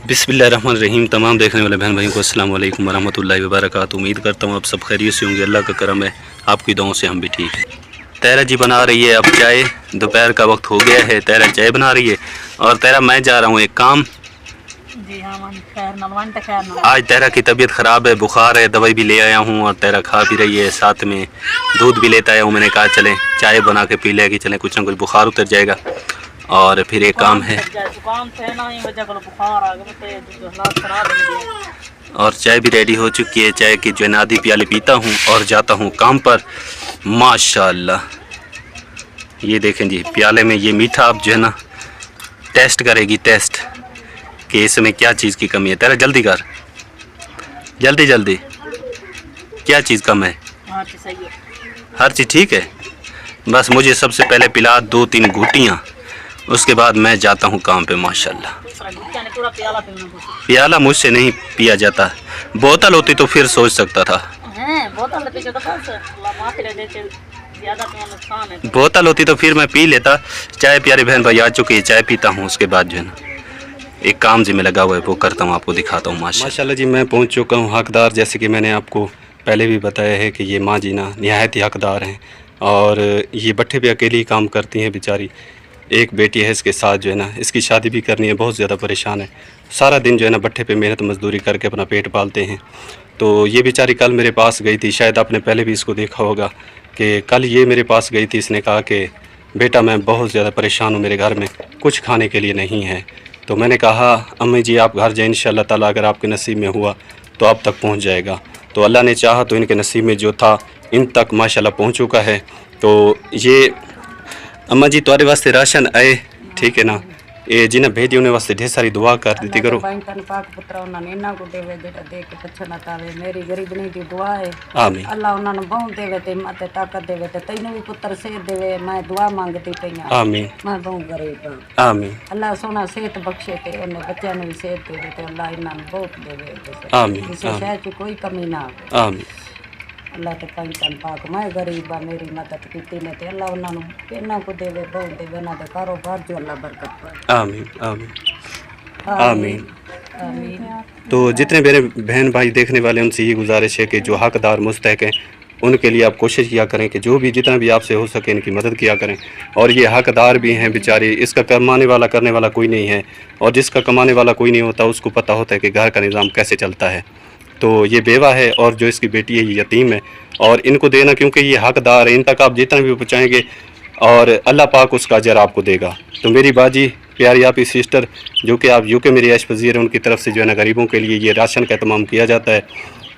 बिस्मिल्लाहिर्रहमानिर्रहीम। तमाम देखने वाले बहन भाइयों को अस्सलाम वालेकुम वरहमतुल्लाहि वबरकातुहू। उम्मीद करता हूँ आप सब खैरियत से होंगे, अल्लाह का करम है, आपकी दुआओं से हम भी ठीक हैं। तैरा जी बना रही है अब चाय, दोपहर का वक्त हो गया है, तैरा चाय बना रही है और तैरा मैं जा रहा हूँ एक काम। जी हाँ, आज तैरा की तबीयत ख़राब है, बुखार है, दवाई भी ले आया हूँ और तैरा खा भी रही है, साथ में दूध भी लेता आया हूँ। मैंने कहा चलें चाय बना के पी लेगी, चलें कुछ ना कुछ बुखार उतर जाएगा। और फिर एक काम है और चाय भी रेडी हो चुकी है। चाय की जो है ना आधी प्याली पीता हूँ और जाता हूँ काम पर। माशाल्लाह ये देखें जी, प्याले में ये मीठा आप जो है ना टेस्ट करेगी, टेस्ट कि इसमें क्या चीज़ की कमी है। तेरा जल्दी कर, जल्दी जल्दी, क्या चीज़ कम है? हर चीज़ ठीक है। बस मुझे सबसे पहले पिला 2-3 घूटियाँ, उसके बाद मैं जाता हूँ काम पे। माशाल्लाह प्याला मुझसे नहीं पिया जाता, बोतल होती तो फिर सोच सकता था। बोतल होती तो फिर मैं पी लेता। चाय प्यारे बहन भाई आ चुकी है, चाय पीता हूँ, उसके बाद जो है ना एक काम जी में लगा हुआ है वो करता हूँ, आपको दिखाता हूँ। माशाल्लाह जी मैं पहुँच चुका हूँ हकदार। जैसे कि मैंने आपको पहले भी बताया है कि ये माँ जी ना निहायत ही हकदार हैं और ये भट्ठे पे अकेली काम करती हैं बेचारी। एक बेटी है इसके साथ जो है ना, इसकी शादी भी करनी है, बहुत ज़्यादा परेशान है। सारा दिन जो है ना भट्ठे पे मेहनत मजदूरी करके अपना पेट पालते हैं। तो ये बेचारी कल मेरे पास गई थी, शायद आपने पहले भी इसको देखा होगा कि कल ये मेरे पास गई थी। इसने कहा कि बेटा मैं बहुत ज़्यादा परेशान हूँ, मेरे घर में कुछ खाने के लिए नहीं है। तो मैंने कहा अम्मी जी आप घर जाए, इंशाअल्लाह ताला अगर आपके नसीब में हुआ तो आप तक पहुँच जाएगा। तो अल्लाह ने चाहा तो इनके नसीब में जो था इन तक माशाल्लाह पहुँच चुका है। तो ये अम्मा जी तुम्हारे वास्ते राशन आए, ठीक है ना, ये जिन्हें भेजी उन्हें वास्ते ढेर सारी दुआ कर दी करो। मेरी गरीबनी दी दुआ है, आमीन। अल्लाह उन्हां नूं बहु देवे ते मते ताकत देवे ते तैनूं भी पुत्र सेहत देवे। मैं दुआ मंगदी पई हां, आमीन। मैं बहु गरीब हां, आमीन। अल्लाह सोना सेहत बख्शे ते उन्हें बच्चों नूं भी सेहत देवे ते अल्लाह इन्हां नूं बहुत देवे। आमीन। किसी शय च कोई कमी ना आवे। आमीन। अल्लाह ते पंचन पाक मैं गरीब आ, मेरी मदद की ने ते अल्लाह उन्हां नूं इन्हां को देवे, बहु देवे, इन्हां दे कारोबार जो अल्लाह बरकत पाए। आमीन। आमीन। आमीन। तो जितने मेरे बहन भाई देखने वाले उनसे ये गुजारिश है कि जो हकदार मुस्तहक हैं उनके लिए आप कोशिश किया करें कि जो भी जितना भी आपसे हो सके इनकी मदद किया करें। और ये हकदार भी हैं बेचारे, इसका कमाने वाला करने वाला कोई नहीं है और जिसका कमाने वाला कोई नहीं होता उसको पता होता है कि घर का निज़ाम कैसे चलता है। तो ये बेवा है और जो इसकी बेटी है ये यतीम है और इनको देना, क्योंकि ये हकदार है, इन तक आप जितना भी पहुँचाएँगे और अल्लाह पाक उसका अजर आपको देगा। तो मेरी बाजी प्यारी आप सिस्टर जो कि आप यूके मेरी ऐश पज़ीर है, उनकी तरफ से जो है ना गरीबों के लिए ये राशन का एहतमाम किया जाता है।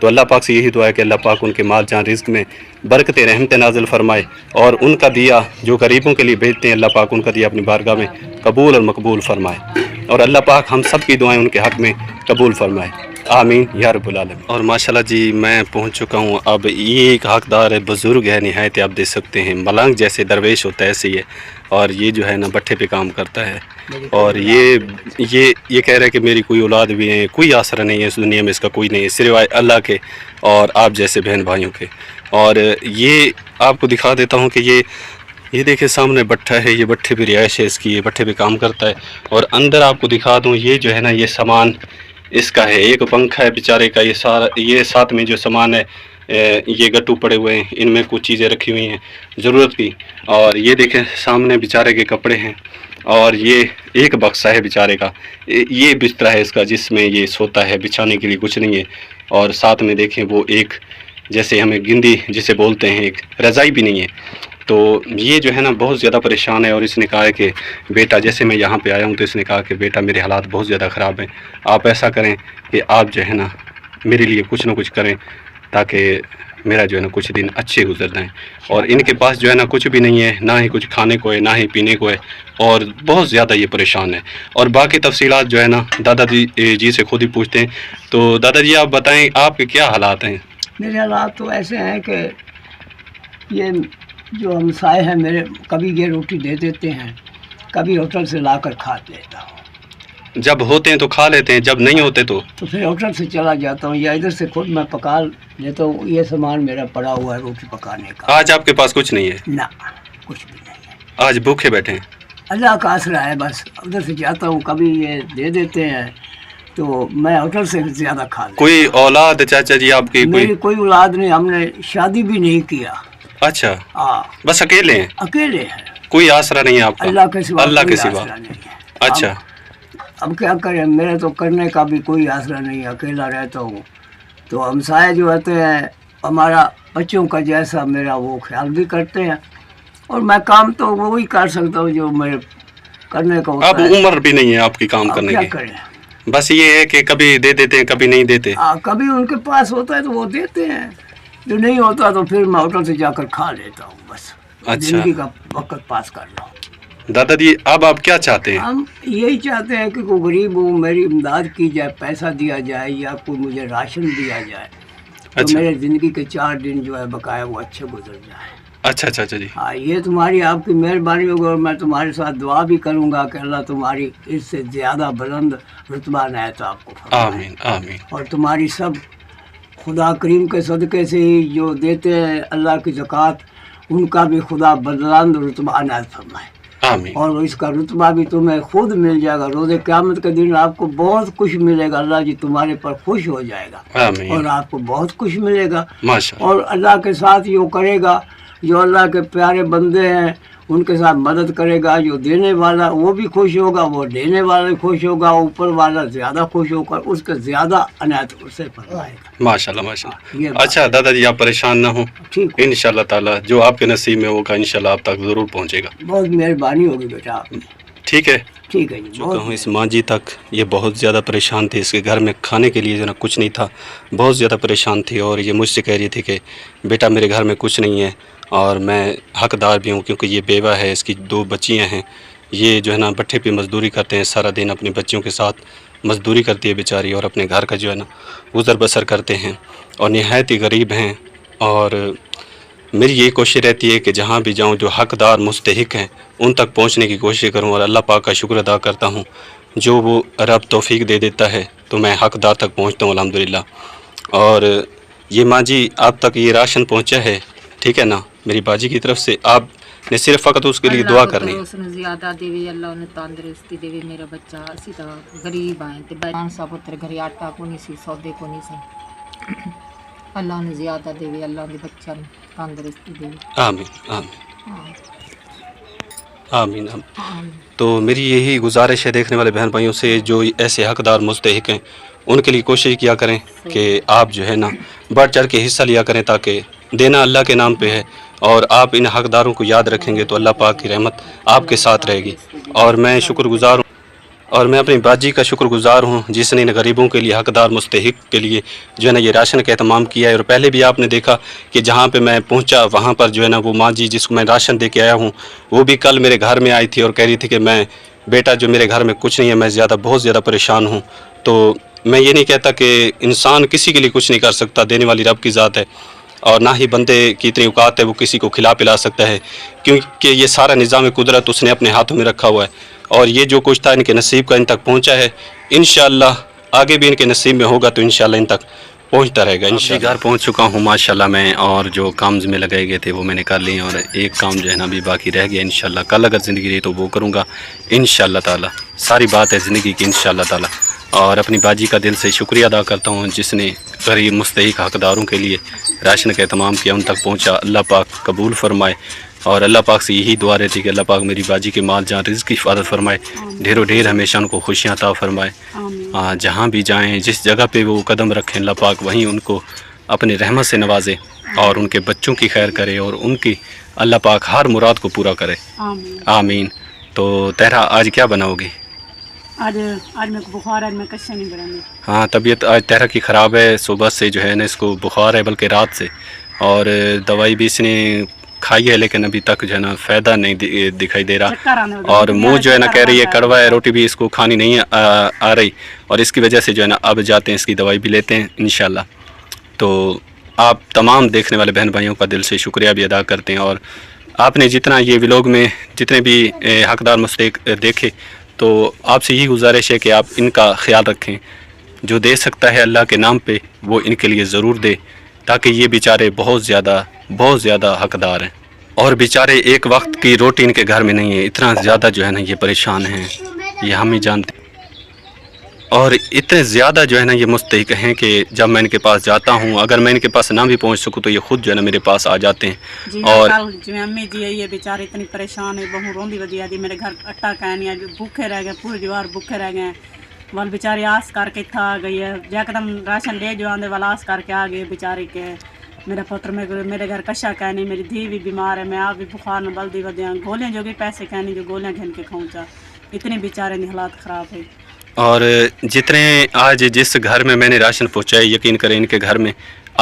तो अल्लाह पाक से यही दुआ है कि अल्लाह पाक उनके माल जान रिज़्क़ में बरकत रहमत नाज़िल फरमाए और उनका दिया जो गरीबों के लिए भेजते हैं अल्लाह पाक उनका दिया अपनी बारगाह में कबूल और मकबूल फरमाए और अल्लाह पाक हम सब की दुआएं उनके हक़ में कबूल फरमाए। आमीन या रब्बुल आलमीन। और माशाल्लाह जी मैं पहुंच चुका हूं। अब ये एक हकदार है, बुज़ुर्ग है निहायत, आप देख सकते हैं मलंग जैसे दरवेश होता है ऐसे ही है और ये जो है ना भट्ठे पे काम करता है और ये कह रहा है कि मेरी कोई औलाद भी है, कोई आसरा नहीं है इस दुनिया में, इसका कोई नहीं है सिवाय अल्लाह के और आप जैसे बहन भाइयों के। और ये आपको दिखा देता हूँ कि ये देखिए सामने भट्ठा है, ये भट्ठे पे रिहाइश है इसकी, ये भट्ठे पे काम करता है। और अंदर आपको दिखा दूँ ये जो है ना ये सामान इसका है, एक पंखा है बेचारे का, ये सारा ये साथ में जो सामान है ये गट्टू पड़े हुए हैं, इनमें कुछ चीज़ें रखी हुई हैं ज़रूरत की। और ये देखें सामने बेचारे के कपड़े हैं और ये एक बक्सा है बेचारे का, ये बिस्तरा है इसका जिसमें ये सोता है, बिछाने के लिए कुछ नहीं है। और साथ में देखें वो एक जैसे हमें गिंदी जिसे बोलते हैं, एक रज़ाई भी नहीं है। तो ये जो है ना बहुत ज़्यादा परेशान है और इसने कहा है कि बेटा, जैसे मैं यहाँ पे आया हूँ तो इसने कहा कि बेटा मेरे हालात बहुत ज़्यादा ख़राब हैं, आप ऐसा करें कि आप जो है ना मेरे लिए कुछ ना कुछ करें ताकि मेरा जो है ना कुछ दिन अच्छे गुजर जाएँ। और इनके पास जो है ना कुछ भी नहीं है, ना ही कुछ खाने को है ना ही पीने को है और बहुत ज़्यादा ये परेशान है। और बाकी तफसीलात जो है ना दादाजी जी से खुद ही पूछते हैं। तो दादाजी आप बताएँ आपके क्या हालात हैं? मेरे हालात तो ऐसे हैं कि ये जो हमसाए हैं मेरे, कभी ये रोटी दे देते हैं, कभी होटल से लाकर खा लेता हूँ। जब होते हैं तो खा लेते हैं, जब नहीं होते तो फिर होटल से चला जाता हूँ या इधर से खुद मैं पका लेता हूँ। ये सामान मेरा पड़ा हुआ है रोटी पकाने का। आज आपके पास कुछ नहीं है? ना, कुछ भी नहीं है। आज भूखे बैठे हैं? अल्लाह का आसरा है बस। उधर से जाता हूँ, कभी ये दे देते हैं तो मैं होटल से ज़्यादा खा लेता कोई औलाद चाचा जी आपकी हूँ। कोई? मेरी कोई औलाद नहीं, हमने शादी भी नहीं किया। अच्छा, हाँ, बस अकेले हैं, अकेले हैं, कोई आसरा नहीं है आपका? अल्लाह के सिवा अल्लाह के कोई सिवा। आसरा नहीं है। अच्छा, अब क्या करें, मेरे तो करने का भी कोई आसरा नहीं है, अकेला रहता हूँ। तो हमसाए जो होते हैं हमारा बच्चों का जैसा मेरा वो ख्याल भी करते हैं, और मैं काम तो वही कर सकता हूँ जो मेरे करने का होता अब है। उम्र भी नहीं है आपकी काम अब करने क्या की, करें, बस ये है कि कभी दे देते हैं कभी नहीं देते। कभी उनके पास होता है तो वो देते हैं, जो नहीं होता तो फिर मैं होटल से जाकर खा लेता हूँ बस। अच्छा। जिंदगी का वक्त पास कर रहा हूँ। दादाजी अब आप क्या चाहते हैं? हम यही चाहते हैं कि कोई गरीब हूँ, मेरी इमदाद की जाए, पैसा दिया जाए या कोई मुझे राशन दिया जाए, तो अच्छा। मेरे ज़िंदगी के 4 दिन जो है बकाया वो अच्छे गुजर जाए। अच्छा अच्छा अच्छा जी, हाँ, ये तुम्हारी आपकी मेहरबानी होगी, और मैं तुम्हारे साथ दुआ भी करूँगा कि अल्लाह तुम्हारी इससे ज़्यादा बुलंद रुतबा इनायत आपको फरमाए। आमीन आमीन। और तुम्हारी सब खुदा करीम के सदक़े से ही जो देते हैं अल्लाह की ज़कात, उनका भी खुदा बुलंद रुतबा इनायत फरमाए, आमीन और इसका रुतबा भी तुम्हें खुद मिल जाएगा। रोज़े क़यामत के दिन आपको बहुत कुछ मिलेगा, अल्लाह जी तुम्हारे पर खुश हो जाएगा आमीन। और आपको बहुत कुछ मिलेगा। माशाअल्लाह। और अल्लाह के साथ यो करेगा, जो अल्लाह के प्यारे बंदे हैं उनके साथ मदद करेगा। जो देने वाला वो भी खुश होगा, वो देने वाला भी खुश होगा, ऊपर वाला ज़्यादा खुश होकर उसके ज़्यादा अनायत उससे फरमाएगा। माशाल्लाह माशाल्लाह। ये बात अच्छा दादाजी आप परेशान ना हो, ठीक, इंशाल्लाह ताला जो आपके नसीब में होगा इंशाल्लाह आप तक ज़रूर पहुंचेगा। बहुत मेहरबानी होगी बेटा आपकी। ठीक है। ठीक है जी, जो कहूँ इस माँ जी तक ये बहुत ज़्यादा परेशान थी, इसके घर में खाने के लिए जो ना कुछ नहीं था, बहुत ज़्यादा परेशान थी, और ये मुझसे कह रही थी कि बेटा मेरे घर में कुछ नहीं है और मैं हकदार भी हूँ क्योंकि ये बेवा है, इसकी 2 बच्चियाँ हैं, ये जो है ना भट्ठे पे मज़दूरी करते हैं, सारा दिन अपने बच्चियों के साथ मज़दूरी करती है बेचारी, और अपने घर का जो है ना गुज़र बसर करते हैं और निहायत ही गरीब हैं। और मेरी यही कोशिश रहती है कि जहाँ भी जाऊँ जो हकदार मुस्तहिक हैं उन तक पहुँचने की कोशिश करूँ, और अल्लाह पाक का शुक्र अदा करता हूँ जो वो रब तौफीक दे देता है तो मैं हकदार तक पहुँचता हूँ अल्हम्दुलिल्लाह। और ये माँ जी आप तक ये राशन पहुँचा है, ठीक है ना, मेरी बाजी की तरफ से आपने सिर्फ फ़कत उसके लिए दुआ करनी है। उसने ज़्यादा देवी, अल्लाह ने तंदुरुस्ती देवी। मेरा बच्चा असी तो गरीब आए ते बयान सा पुत्र घरे आटा को नहीं सी, सौदे को नहीं सी, अल्लाह ने ज़्यादा देवी, अल्लाह ने बच्चा ने तंदुरुस्ती देवी। आमीन आमीन आमीन आमीन। तो मेरी यही गुजारिश है देखने वाले बहन भाइयों से, जो ऐसे हकदार मुस्तहिक हैं उनके लिए कोशिश किया करें कि आप जो है ना बढ़ चढ़ के हिस्सा लिया करें, ताकि देना अल्लाह के नाम पे है, और आप इन हकदारों को याद रखेंगे तो अल्लाह पाक की रहमत आपके साथ रहेगी। और मैं शुक्रगुज़ार हूँ, और मैं अपनी बाजी का शुक्रगुज़ार हूँ जिसने इन गरीबों के लिए, हकदार मुस्तहिक के लिए जो है ना ये राशन का एहतमाम किया है। और पहले भी आपने देखा कि जहाँ पे मैं पहुँचा वहाँ पर जो है ना वो माँ जी जिसको मैं राशन दे के आया हूँ, वो भी कल मेरे घर में आई थी और कह रही थी कि मैं बेटा जो मेरे घर में कुछ नहीं है, मैं बहुत ज़्यादा परेशान हूँ। तो मैं ये नहीं कहता कि इंसान किसी के लिए कुछ नहीं कर सकता, देने वाली रब की ज़ात है, और ना ही बंदे की इतनी औकात है वो किसी को खिला पिला सकता है, क्योंकि ये सारा निज़ाम कुदरत उसने अपने हाथों में रखा हुआ है। और ये जो कुछ था इनके नसीब का इन तक पहुंचा है, इंशाअल्लाह आगे भी इनके नसीब में होगा तो इंशाअल्लाह इन तक पहुंचता रहेगा इंशाअल्लाह। घर पहुंच चुका हूं माशाअल्लाह मैं, और जो काम में लगाए गए थे वो मैंने कर लिए, और एक काम जो है ना अभी बाकी रह गया। इंशाअल्लाह कल अगर ज़िंदगी रही तो वो करूँगा इंशाअल्लाह ताला। सारी बात है ज़िंदगी की इंशाअल्लाह ताला। और अपनी बाजी का दिल से शुक्रिया अदा करता हूँ जिसने गरीब मुस्तहिक हकदारों के लिए राशन का एहतमाम किया, उन तक पहुँचा। अल्लाह पाक कबूल फरमाए, और अल्लाह पाक से यही दुआ रहती है कि अल्लाह पाक मेरी बाजी के माल जान रिज़्क़ की हिफाजत फरमाए, ढेरों ढेर हमेशा उनको खुशियाँ अता फरमाए। जहाँ भी जाएँ, जिस जगह पे वो कदम रखें, अल्लाह पाक वहीं उनको अपने रहमत से नवाजे, और उनके बच्चों की खैर करे, और उनकी अल्लाह पाक हर मुराद को पूरा करे। आमीन। तो तेरा आज क्या बनाओगी? आज मेरे को बुखार है, मैं कच्चा नहीं बनाऊंगी। हाँ, तबीयत आज तेरा की ख़राब है, सुबह से जो है ना इसको बुखार है, बल्कि रात से, और दवाई भी इसने खाई है लेकिन अभी तक जो है ना फ़ायदा नहीं दिखाई दे रहा, और मुंह जो है ना कह रही है कड़वा है, रोटी भी इसको खानी नहीं आ रही, और इसकी वजह से जो है ना अब जाते हैं इसकी दवाई भी लेते हैं इंशाल्लाह। तो आप तमाम देखने वाले बहन भाइयों का दिल से शुक्रिया भी अदा करते हैं, और आपने जितना ये व्लॉग में जितने भी हकदार मुस्तहिक देखे, तो आपसे यही गुजारिश है कि आप इनका ख्याल रखें। जो दे सकता है अल्लाह के नाम पे वो इनके लिए ज़रूर दे, ताकि ये बेचारे बहुत ज़्यादा हकदार हैं। اور بیچارے ایک وقت کی روٹی ان کے گھر میں نہیں ہے، اتنا زیادہ جو ہے نا یہ پریشان ہیں، یہ ہم ہی جانتے ہیں، اور اتنے زیادہ جو ہے نا یہ مستحق ہیں کہ جب میں ان کے پاس جاتا ہوں، اگر میں ان کے پاس نہ بھی پہنچ سکوں تو یہ خود جو ہے نا میرے پاس آ جاتے ہیں۔ جی اور کل جی امی جی آئی ہے بیچارے اتنی پریشان ہے، بہو روندی ودیا دی میرے گھر آٹا کہنی ہے، بھوکے رہ گئے، پورے دیوار بھوکے رہ گئے، وال بیچاری آس کر کے تھا آ گئی ہے، یکدم راشن لے جو آندے والا آس کر کے آ گئے بیچاری کے، میرا پتر میرے گھر کشا کہنی، میری دھی بھی بیمار ہے، میں آپ بھی بخار میں بلدی ودیا، گولیاں جو بھی پیسے کہنی جو گولیاں گھن کے کھاؤں چا، اتنے بیچارے دی حالات خراب ہے۔ اور جتنے آج جس گھر میں نے راشن پہنچایا، یقین کریں ان کے گھر میں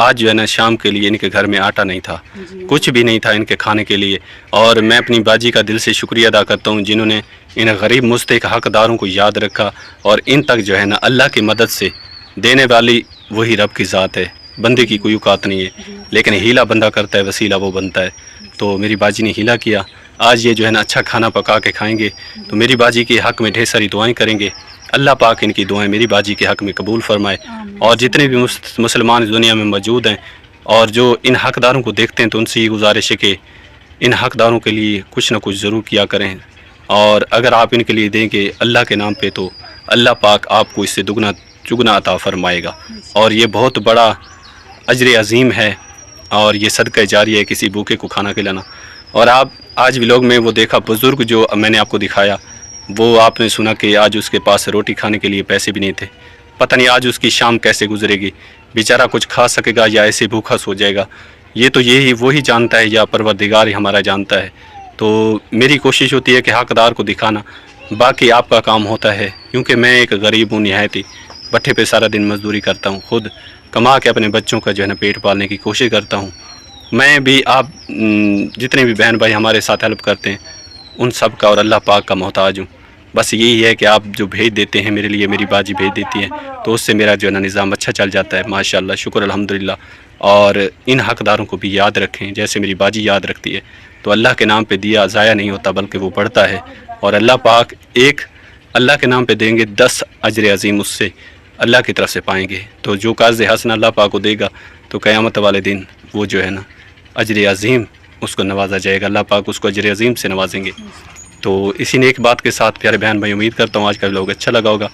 آج جو ہے نا شام کے لیے ان کے گھر میں آٹا نہیں تھا، جی کچھ بھی نہیں تھا ان کے کھانے کے لیے۔ اور میں اپنی باجی کا دل سے شکریہ ادا کرتا ہوں جنہوں نے ان غریب مستحق حقداروں کو یاد رکھا، اور ان تک جو ہے نا اللہ کی مدد سے دینے والی وہی رب کی ذات ہے، بندے کی کوئی اوقات نہیں ہے، لیکن ہیلا بندہ کرتا ہے، وسیلہ وہ بنتا ہے۔ تو میری باجی نے ہیلا کیا، آج یہ جو ہے نا اچھا کھانا پکا کے کھائیں گے، تو میری باجی کے حق میں ڈھیر ساری دعائیں کریں گے، اللہ پاک ان کی دعائیں میری باجی کے حق میں قبول فرمائے، اور جتنے بھی مسلمان اس دنیا میں موجود ہیں اور جو ان حقداروں کو دیکھتے ہیں تو ان سے یہ گزارش ہے کہ ان حقداروں کے لیے کچھ نہ کچھ ضرور کیا کریں، اور اگر آپ ان کے لیے دیں گے اللہ کے نام پہ تو اللہ پاک آپ کو اس سے دگنا چگنا عطا فرمائے گا، اور یہ بہت بڑا اجر عظیم ہے، اور یہ صدقہ جاریہ ہے کسی بھوکے کو کھانا کھلانا۔ اور آپ آج بھی لوگ میں وہ دیکھا بزرگ جو میں نے آپ کو دکھایا، وہ آپ نے سنا کہ آج اس کے پاس روٹی کھانے کے لیے پیسے بھی نہیں تھے، پتہ نہیں آج اس کی شام کیسے گزرے گی، بیچارہ کچھ کھا سکے گا یا ایسے بھوکا سو جائے گا، یہ تو یہی وہی جانتا ہے یا پروردگار ہی ہمارا جانتا ہے۔ تو میری کوشش ہوتی ہے کہ حقدار کو دکھانا، باقی آپ کا کام ہوتا ہے، کیونکہ میں ایک غریب ہوں نہایت ہی، بٹھے پہ سارا دن مزدوری کرتا ہوں، خود کما کے اپنے بچوں کا جو ہے نا پیٹ پالنے کی کوشش کرتا ہوں۔ میں بھی آپ جتنے بھی بہن بھائی ہمارے ساتھ ہیلپ کرتے ہیں ان سب کا اور اللہ پاک کا محتاج ہوں، بس یہی ہے کہ آپ جو بھیج دیتے ہیں میرے لیے، میری باجی بھیج دیتی ہے تو اس سے میرا جو ہے نا نظام اچھا چل جاتا ہے، ماشاءاللہ، شکر الحمدللہ۔ اور ان حقداروں کو بھی یاد رکھیں جیسے میری باجی یاد رکھتی ہے، تو اللہ کے نام پہ دیا ضائع نہیں ہوتا بلکہ وہ بڑھتا ہے، اور اللہ پاک ایک اللہ کے نام پہ دیں گے 10 اجر عظیم اس سے اللہ کی طرف سے پائیں گے، تو جو قرض حسن اللہ پاک کو دے گا تو قیامت والے دن وہ جو ہے نا اجر عظیم اس کو نوازا جائے گا، اللہ پاک اس کو اجر عظیم سے نوازیں گے۔ تو اسی نیک بات کے ساتھ پیارے بہن بھائی، امید کرتا ہوں آج کا ولاگ اچھا لگا ہوگا،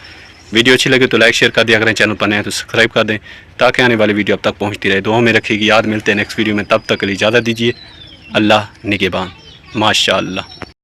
ویڈیو اچھی لگے تو لائک شیئر کر دیا کریں، چینل پر نئے ہیں تو سبسکرائب کر دیں تاکہ آنے والی ویڈیو اب تک پہنچتی رہے، دعاؤں میں رکھے گی یاد، ملتے ہیں نیکسٹ ویڈیو میں، تب تک کے لیے اجازت دیجیے، اللہ نگہبان، ماشاءاللہ۔